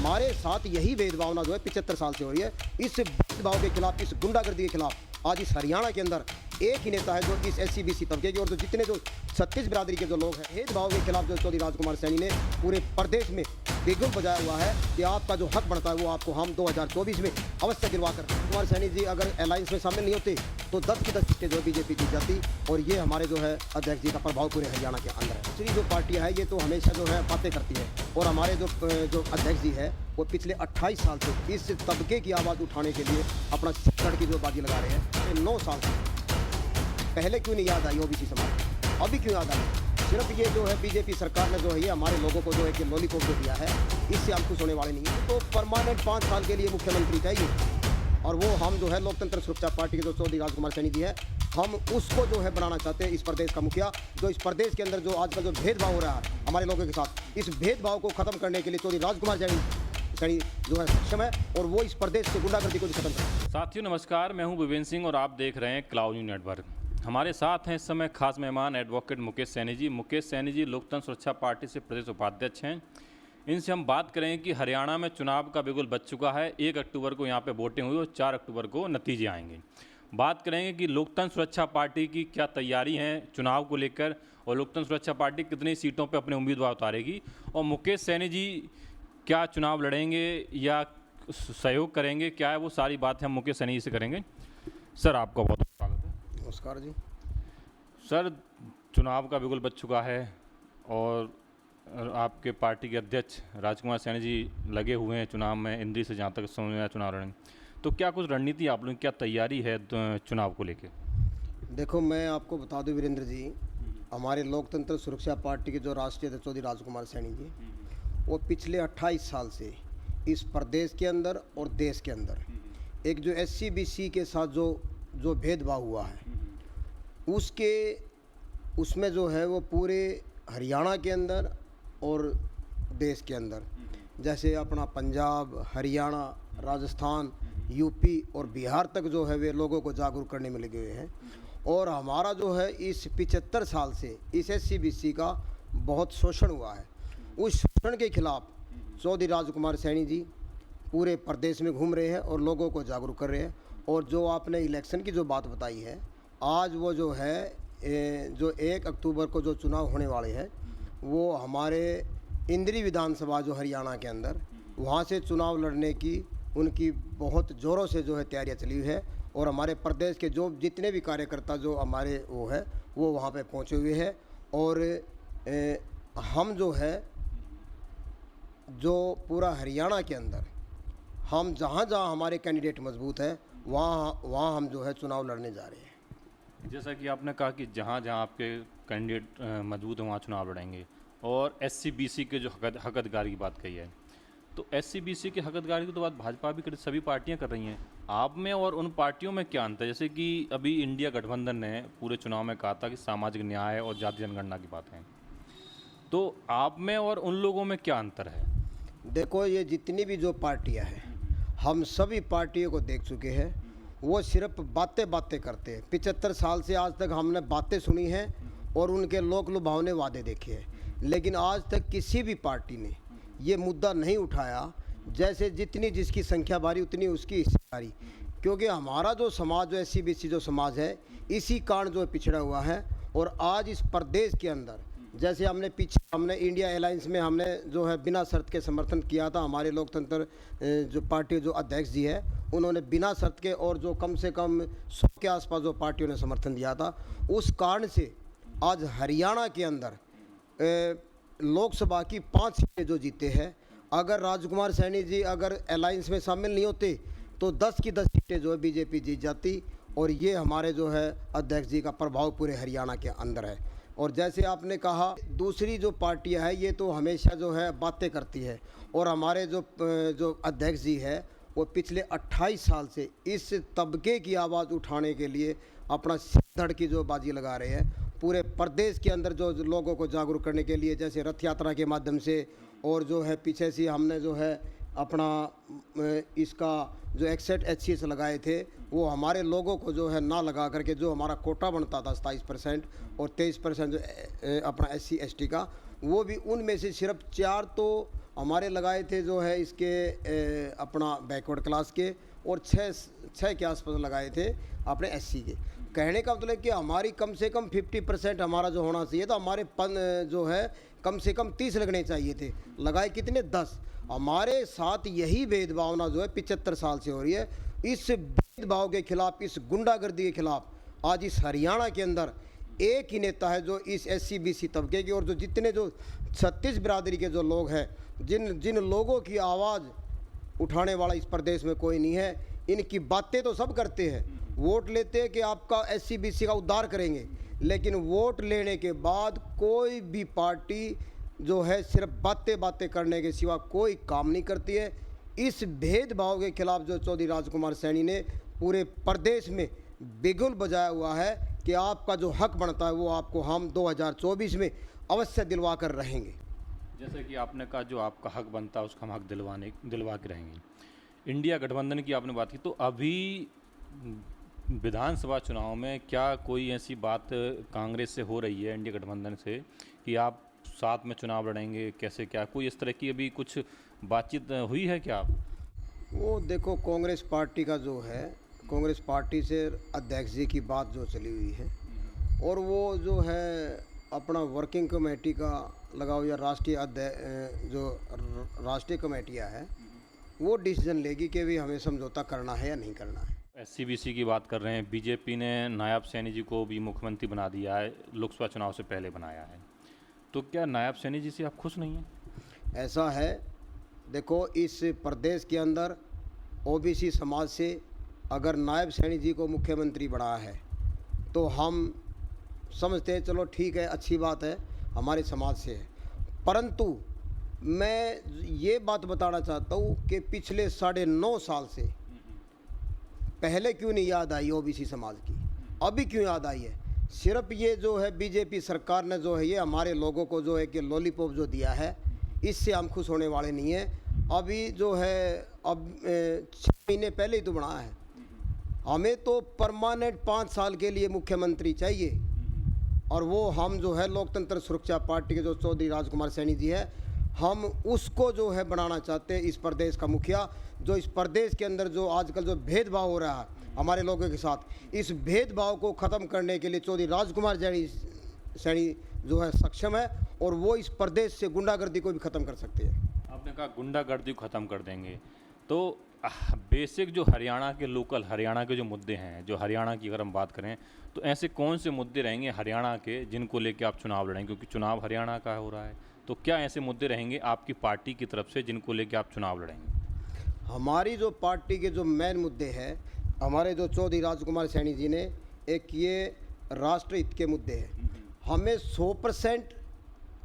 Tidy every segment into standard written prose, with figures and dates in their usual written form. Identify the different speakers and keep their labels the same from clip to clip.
Speaker 1: हमारे साथ यही भेदभावना जो है 75 साल से हो रही है। इस भेदभाव के खिलाफ, इस गुंडागर्दी के खिलाफ आज इस हरियाणा के अंदर एक ही नेता है जो इस SC/BC तबके के और जो जितने जो 36 बिरादरी के जो लोग हैं, भेदभाव के खिलाफ जो चौधरी राजकुमार सैनी ने पूरे प्रदेश में बिगुल बजाया हुआ है कि आपका जो हक बनता है वो आपको हम 2024 में अवश्य दिलवा कर। कुमार सैनी जी अगर अलायंस में शामिल नहीं होते तो 10 की 10 सीटें जो बीजेपी जीत जाती और ये हमारे जो है अध्यक्ष जी का प्रभाव पूरे हरियाणा के अंदर है। दूसरी जो पार्टियां है ये तो हमेशा जो है बातें करती है और हमारे जो अध्यक्ष जी है वो पिछले 28 साल से इस तबके की आवाज़ उठाने के लिए अपना सिर की जो बाजी लगा रहे हैं। 9 साल से पहले क्यों नहीं याद आई OBC समाज, अभी क्यों याद आई? सिर्फ ये जो है बीजेपी सरकार ने जो है ये हमारे लोगों को जो है कि लॉलीपॉप जो दिया है, इससे हम खुश होने वाले नहीं हैं। तो परमानेंट 5 साल के लिए मुख्यमंत्री चाहिए और वो हम जो है लोकतंत्र सुरक्षा पार्टी के जो चौधरी राजकुमार सैनी जी है, हम उसको जो है बनाना चाहते हैं इस प्रदेश का मुखिया। जो इस प्रदेश के अंदर जो आजकल जो भेदभाव हो रहा है हमारे लोगों के साथ, इस भेदभाव को खत्म करने के लिए चौधरी राजकुमार सैनी जो है सक्षम है और वो इस प्रदेश से गुंडागर्दी को खत्म करें।
Speaker 2: साथियों नमस्कार, मैं हूं विवेन सिंह और आप देख रहे हैं क्लाउड न्यूज़ नेटवर्क। हमारे साथ हैं इस समय खास मेहमान एडवोकेट मुकेश सैनी जी। मुकेश सैनी जी लोकतंत्र सुरक्षा पार्टी से प्रदेश उपाध्यक्ष हैं। इनसे हम बात करें कि हरियाणा में चुनाव का बिगुल बज चुका है। 1 अक्टूबर को यहाँ पे वोटिंग हुई और 4 अक्टूबर को नतीजे आएंगे। बात करेंगे कि लोकतंत्र सुरक्षा पार्टी की क्या तैयारी है चुनाव को लेकर और लोकतंत्र सुरक्षा पार्टी कितनी सीटों पर अपने उम्मीदवार उतारेगी और मुकेश सैनी जी क्या चुनाव लड़ेंगे या सहयोग करेंगे, क्या है वो सारी बातें हम मुकेश सैनी जी से करेंगे। सर आपका बहुत बहुत स्वागत है।
Speaker 1: नमस्कार जी।
Speaker 2: सर चुनाव का बिगुल बज चुका है और आपके पार्टी के अध्यक्ष राजकुमार सैनी जी लगे हुए हैं चुनाव में, इंद्री से जहाँ तक समझ में आया चुनाव लड़ेंगे, तो क्या कुछ रणनीति आप लोगों की क्या तैयारी है चुनाव को लेकर?
Speaker 1: देखो मैं आपको बता दूं वीरेंद्र जी, हमारे लोकतंत्र सुरक्षा पार्टी के जो राष्ट्रीय अध्यक्ष चौधरी राजकुमार सैनी जी, वो पिछले 28 साल से इस प्रदेश के अंदर और देश के अंदर एक जो SC/BC के साथ जो भेदभाव हुआ है उसमें जो है वो पूरे हरियाणा के अंदर और देश के अंदर, जैसे अपना पंजाब, हरियाणा, राजस्थान, UP और बिहार तक जो है वे लोगों को जागरूक करने में लगे हुए हैं। और हमारा जो है इस 75 साल से इस SC/BC का बहुत शोषण हुआ है। उस शोषण के खिलाफ चौधरी राजकुमार सैनी जी पूरे प्रदेश में घूम रहे हैं और लोगों को जागरूक कर रहे हैं। और जो आपने इलेक्शन की जो बात बताई है, आज वो जो है जो 1 अक्टूबर को जो चुनाव होने वाले हैं वो हमारे इंद्री विधानसभा जो हरियाणा के अंदर, वहाँ से चुनाव लड़ने की उनकी बहुत ज़ोरों से जो है तैयारियाँ चली हुई है। और हमारे प्रदेश के जो जितने भी कार्यकर्ता जो हमारे वो है वो वहाँ पे पहुँचे हुए हैं। और हम जो है जो पूरा हरियाणा के अंदर हम जहाँ जहाँ हमारे कैंडिडेट मजबूत हैं वहाँ हम जो है चुनाव लड़ने जा रहे हैं।
Speaker 2: जैसा कि आपने कहा कि जहाँ जहाँ आपके कैंडिडेट मजबूत हैं वहाँ चुनाव लड़ेंगे और SC/BC के जो हक अधिकार की बात कही है, तो SC/BC के हक अधिकार की तो बात भाजपा भी कर, सभी पार्टियां कर रही हैं। आप में और उन पार्टियों में क्या अंतर है? जैसे कि अभी इंडिया गठबंधन ने पूरे चुनाव में कहा था कि सामाजिक न्याय और जाति जनगणना की बात है, तो आप में और उन लोगों में क्या अंतर है?
Speaker 1: देखो ये जितनी भी जो पार्टियां हैं हम सभी पार्टियों को देख चुके हैं, वो सिर्फ बातें करते हैं। 75 साल से आज तक हमने बातें सुनी हैं और उनके लोक लुभावने वादे देखे हैं, लेकिन आज तक किसी भी पार्टी ने ये मुद्दा नहीं उठाया। जैसे जितनी जिसकी संख्या भारी उतनी उसकी हिस्सेदारी, क्योंकि हमारा जो समाज जो SC/BC जो समाज है इसी कारण जो पिछड़ा हुआ है। और आज इस प्रदेश के अंदर जैसे हमने इंडिया अलायंस में हमने जो है बिना शर्त के समर्थन किया था। हमारे लोकतंत्र जो पार्टी जो अध्यक्ष जी है उन्होंने बिना शर्त के और जो कम से कम 100 के आसपास जो पार्टियों ने समर्थन दिया था, उस कारण से आज हरियाणा के अंदर लोकसभा की 5 सीटें जो जीते हैं। अगर राजकुमार सैनी जी अगर अलायंस में शामिल नहीं होते तो 10 की 10 सीटें जो है बीजेपी जीत जाती और ये हमारे जो है अध्यक्ष जी का प्रभाव पूरे हरियाणा के अंदर है। और जैसे आपने कहा दूसरी जो पार्टियां हैं ये तो हमेशा जो है बातें करती है और हमारे जो अध्यक्ष जी है वो पिछले 28 साल से इस तबके की आवाज़ उठाने के लिए अपना सिर की जो बाजी लगा रहे हैं। पूरे प्रदेश के अंदर जो लोगों को जागरूक करने के लिए, जैसे रथ यात्रा के माध्यम से और जो है पीछे से हमने जो है अपना इसका जो एक्सेट HCS लगाए थे, वो हमारे लोगों को जो है ना लगा करके जो हमारा कोटा बनता था 27% और 23% जो अपना SC ST का, वो भी उनमें से सिर्फ 4 तो हमारे लगाए थे जो है इसके अपना बैकवर्ड क्लास के, और 6 के आसपास लगाए थे अपने एससी के। कहने का मतलब कि हमारी कम से कम 50% हमारा जो होना चाहिए था, हमारे जो है कम से कम 30 लगने चाहिए थे, लगाए कितने 10। हमारे साथ यही भेदभावना जो है 75 साल से हो रही है। इस भेदभाव के खिलाफ, इस गुंडागर्दी के खिलाफ आज इस हरियाणा के अंदर एक ही नेता है जो इस SC BC तबके की, और जो जितने जो 36 बिरादरी के जो लोग हैं, जिन लोगों की आवाज़ उठाने वाला इस प्रदेश में कोई नहीं है। इनकी बातें तो सब करते हैं, वोट लेते हैं कि आपका SC BC का उद्धार करेंगे, लेकिन वोट लेने के बाद कोई भी पार्टी जो है सिर्फ बातें करने के सिवा कोई काम नहीं करती है। इस भेदभाव के खिलाफ जो चौधरी राजकुमार सैनी ने पूरे प्रदेश में बिगुल बजाया हुआ है कि आपका जो हक बनता है वो आपको हम 2024 में अवश्य दिलवा कर रहेंगे।
Speaker 2: जैसे कि आपने कहा जो आपका हक बनता है उसका हम हक दिलवा के रहेंगे। इंडिया गठबंधन की आपने बात की, तो अभी विधानसभा चुनाव में क्या कोई ऐसी बात कांग्रेस से हो रही है, इंडिया गठबंधन से, कि आप साथ में चुनाव लड़ेंगे? कैसे, क्या कोई इस तरह की अभी कुछ बातचीत हुई है क्या? आप
Speaker 1: वो देखो, कांग्रेस पार्टी का जो है, कांग्रेस पार्टी से अध्यक्ष जी की बात जो चली हुई है, और वो जो है अपना वर्किंग कमेटी का लगा हुआ जो राष्ट्रीय कमेटियाँ है, वो डिसीजन लेगी कि भी हमें समझौता करना है या नहीं करना है।
Speaker 2: SC BC की बात कर रहे हैं, बीजेपी ने नायब सैनी जी को भी मुख्यमंत्री बना दिया है, लोकसभा चुनाव से पहले बनाया है, तो क्या नायब सैनी जी से आप खुश नहीं हैं?
Speaker 1: ऐसा है, देखो इस प्रदेश के अंदर OBC समाज से अगर नायब सैनी जी को मुख्यमंत्री बनाया है तो हम समझते हैं चलो ठीक है, अच्छी बात है, हमारे समाज से है। परंतु मैं ये बात बताना चाहता हूँ कि पिछले 9.5 साल से पहले क्यों नहीं याद आई OBC समाज की, अभी क्यों याद आई है? सिर्फ ये जो है बीजेपी सरकार ने जो है ये हमारे लोगों को जो है कि लॉलीपॉप जो दिया है, इससे हम खुश होने वाले नहीं हैं। अभी जो है अब 6 महीने पहले ही तो बनाया है, हमें तो परमानेंट 5 साल के लिए मुख्यमंत्री चाहिए, और वो हम जो है लोकतंत्र सुरक्षा पार्टी के जो चौधरी राजकुमार सैनी जी है, हम उसको जो है बनाना चाहते हैं इस प्रदेश का मुखिया। जो इस प्रदेश के अंदर जो आजकल जो भेदभाव हो रहा है हमारे लोगों के साथ, इस भेदभाव को ख़त्म करने के लिए चौधरी राजकुमार सैनी जो है सक्षम है, और वो इस प्रदेश से गुंडागर्दी को भी ख़त्म कर सकते हैं।
Speaker 2: आपने कहा गुंडागर्दी को ख़त्म कर देंगे, तो बेसिक जो हरियाणा के लोकल हरियाणा के जो मुद्दे हैं, जो हरियाणा की अगर हम बात करें, तो ऐसे कौन से मुद्दे रहेंगे हरियाणा के जिनको लेके आप चुनाव लड़ेंगे? क्योंकि चुनाव हरियाणा का हो रहा है, तो क्या ऐसे मुद्दे रहेंगे आपकी पार्टी की तरफ से जिनको लेके आप चुनाव लड़ेंगे?
Speaker 1: हमारी जो पार्टी के जो मेन मुद्दे हैं, हमारे जो चौधरी राजकुमार सैनी जी ने एक ये राष्ट्र हित के मुद्दे हैं। हमें 100%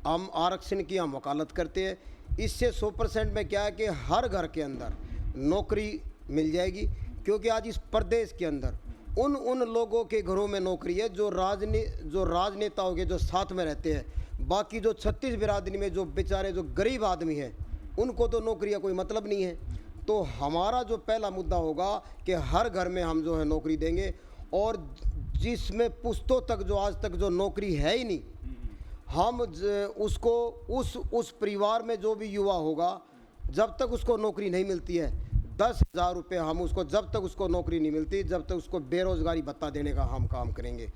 Speaker 1: हम आरक्षण की हम वकालत करते हैं। इससे 100% में क्या है कि हर घर के अंदर नौकरी मिल जाएगी, क्योंकि आज इस प्रदेश के अंदर उन लोगों के घरों में नौकरी है जो राजनेताओं के जो साथ में रहते हैं। बाकी जो 36 बिरादरी में जो बेचारे जो गरीब आदमी हैं, उनको तो नौकरी का कोई मतलब नहीं है। तो हमारा जो पहला मुद्दा होगा कि हर घर में हम जो है नौकरी देंगे, और जिसमें पुश्तों तक जो आज तक जो नौकरी है ही नहीं, हम उसको उस परिवार में जो भी युवा होगा, जब तक उसको नौकरी नहीं मिलती है, 10,000 रुपये हम उसको, जब तक उसको नौकरी नहीं मिलती, जब तक उसको बेरोज़गारी भत्ता देने का हम काम करेंगे।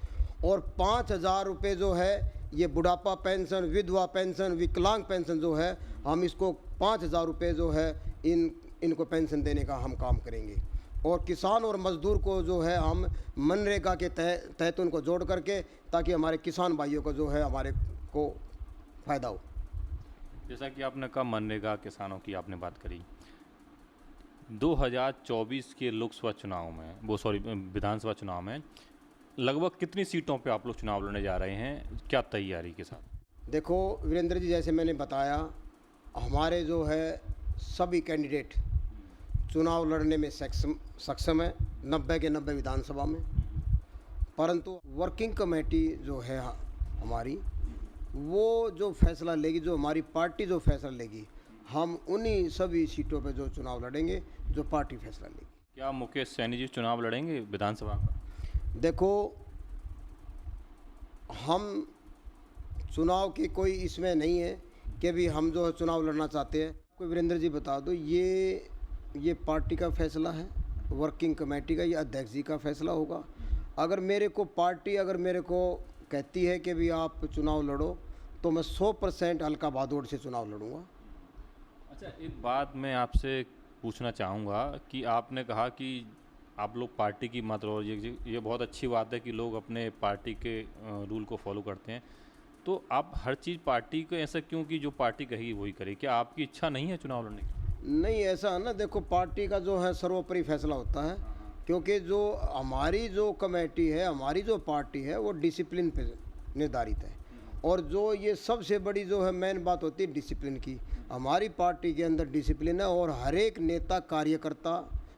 Speaker 1: और 5,000 रुपये जो है ये बुढ़ापा पेंशन, विधवा पेंशन, विकलांग पेंशन जो है, हम इसको 5,000 रुपये जो है इनको पेंशन देने का हम काम करेंगे। और किसान और मज़दूर को जो है हम मनरेगा के तहत उनको जोड़ करके, ताकि हमारे किसान भाइयों को जो है हमारे को फ़ायदा हो।
Speaker 2: जैसा कि आपने कहा मनरेगा किसानों की आपने बात करी, 2024 के लोकसभा चुनाव में विधानसभा चुनाव में लगभग कितनी सीटों पे आप लोग चुनाव लड़ने जा रहे हैं, क्या तैयारी के साथ?
Speaker 1: देखो वीरेंद्र जी, जैसे मैंने बताया, हमारे जो है सभी कैंडिडेट चुनाव लड़ने में सक्षम है 90 के 90 विधानसभा में। परंतु वर्किंग कमेटी जो है हमारी, वो जो फैसला लेगी, जो हमारी पार्टी जो फैसला लेगी, हम उन्हीं सभी सीटों पे जो चुनाव लड़ेंगे जो पार्टी फैसला लेगी।
Speaker 2: क्या मुकेश सैनी जी चुनाव लड़ेंगे विधानसभा का?
Speaker 1: देखो, हम चुनाव की कोई इसमें नहीं है कि भी हम जो है चुनाव लड़ना चाहते हैं। कोई वीरेंद्र जी बता दो, ये पार्टी का फैसला है, वर्किंग कमेटी का, या अध्यक्ष जी का फैसला होगा। अगर मेरे को पार्टी अगर मेरे को कहती है कि भी आप चुनाव लड़ो, तो मैं 100% हल्का भादौड़ से चुनाव लड़ूंगा।
Speaker 2: अच्छा, एक बात मैं आपसे पूछना चाहूँगा कि आपने कहा कि आप लोग पार्टी की मत, और ये बहुत अच्छी बात है कि लोग अपने पार्टी के रूल को फॉलो करते हैं। तो आप हर चीज़ पार्टी को ऐसा क्यों कि जो पार्टी कही वही करे? क्या आपकी इच्छा नहीं है चुनाव लड़ने की?
Speaker 1: नहीं, ऐसा है ना, देखो पार्टी का जो है सर्वोपरि फैसला होता है, क्योंकि जो हमारी जो कमेटी है, हमारी जो पार्टी है, वो डिसिप्लिन पे निर्धारित है। और जो ये सबसे बड़ी जो है मेन बात होती है डिसिप्लिन की, हमारी पार्टी के अंदर डिसिप्लिन है। और हर एक नेता कार्यकर्ता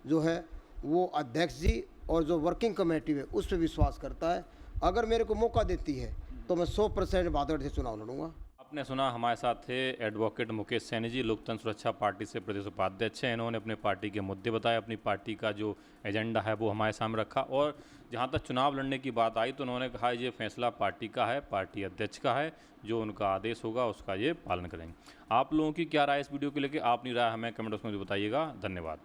Speaker 1: जो है वो अध्यक्ष जी और जो वर्किंग कमेटी है उस पर विश्वास करता है। अगर मेरे को मौका देती है तो मैं 100% भादौड़ से चुनाव लड़ूंगा।
Speaker 2: आपने सुना, हमारे साथ थे एडवोकेट मुकेश सैनी जी, लोकतंत्र सुरक्षा पार्टी से प्रदेश उपाध्यक्ष हैं। इन्होंने अपने पार्टी के मुद्दे बताए, अपनी पार्टी का जो एजेंडा है वो हमारे सामने रखा। और जहां तक चुनाव लड़ने की बात आई तो उन्होंने कहा ये फैसला पार्टी का है, पार्टी अध्यक्ष का है, जो उनका आदेश होगा उसका ये पालन करेंगे। आप लोगों की क्या राय इस वीडियो को लेकर? अपनी राय हमें कमेंट बॉक्स में बताइएगा। धन्यवाद।